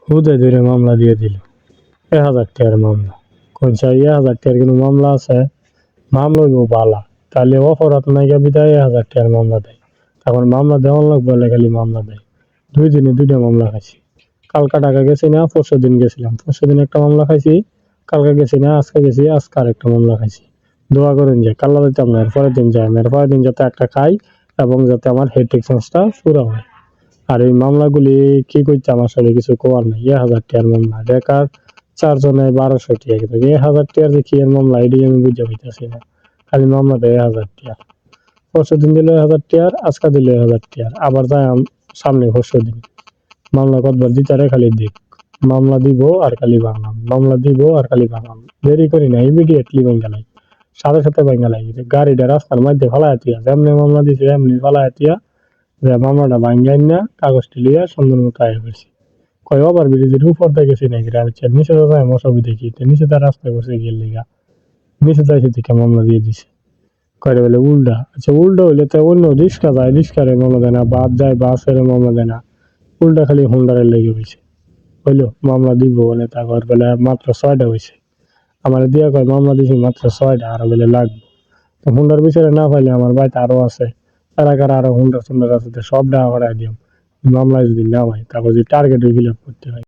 হুদাই ধরে মামলা দিয়ে দিল 1,000 টাকার মামলা। কইছে 1,000 টাকার কোনো মামলা আছে? মামলা হইব বালা, তাহলে অপরাধ নাইগা বিদায় 1,000 টাকার মামলা দেয়। এখন মামলা দেওয়ান লাগবে বলে খালি মামলা দেয়। 2 দিনে 2টা মামলা খাইছি। কালকা ঢাকা গেছি না, পরশুদিন গেছিলাম। পরশুদিন একটা মামলা খাইছি, কালকে গেছি না, আজকে গেছি, আজকে আরেকটা মামলা খাইছি। দোয়া করেন যে কাল্লা যাইতাম না, এর পরের দিন যাই না, এর পরের দিন যাতে একটা খাই এবং যাতে আমার হেড এক্সচেঞ্জটা পুরো হয়। আর এই মামলাগুলি কি করতাম আসলে কিছু করার নাই। 1,000 টাকার মামলা, বেকার 4 জনে 1200 টাকা কিন্তু 1,000 টাকার যে কি এর মামলা এটি আমি বুঝতে পাইতেছি না। খালি মামলা দেয় 1,000 টাকা। পরশুদিন দিল 1,000 টাকার, আজকে দিল 1,000 টাকার, আবার যাই সামনে পরশুদিন। মামলা কতবার দিতারে খালি দিক। মামলা দিব আর খালি ভাঙাম, মামলা দিব আর খালি ভাঙাম। দেরি করি না, ইমিডিয়েটলি ভাঙ্গা লাই। সাথে সাথে ভাঙ্গা লাই। গাড়িটা রাস্তার মধ্যে ফালাইয়া দিয়া, যেমনি মামলা দিছে এমনি ফালাইয়া দিয়া, যে মামলাটা ভাঙ্গাই না, কাগজটি লিয়া সুন্দর মতো আয়া করছি। কয় ওভার ব্রিজের উপর দিয়ে গেছি নাকি রে? আচ্ছা নিচে তো যাই অসুবিধা কি? নিচে তার রাস্তায় করছে গিয়ে লিগা। নিচে যাইছে থেকে মামলা দিয়ে দিছে। কয়টা বলে উল্টা। আচ্ছা উল্টা হইলে তো অন্য রিক্সা যায়, রিক্সারে মামলা দেয় না, বাস যায় বাসের মামলা দেয় না। উল্টা খালি হুন্ডারের লেগে হয়েছে। হইলো মামলা দিব বলে তারপর বলে মাত্র 6টা হয়েছে। আমার দিয়া কয় মামলা দিছি মাত্র 6টা, আরো বলে লাগবে। তো হুন্ডার বিচারে না পাইলে আমার বাড়িতে আরো আছে। এলাকার আরো হুন্ডার টুন্ডার আছে, সব টাকা করাই দিও। মামলায় যদি না হয় তারপর যে টার্গেট ফিল আপ করতে হয়।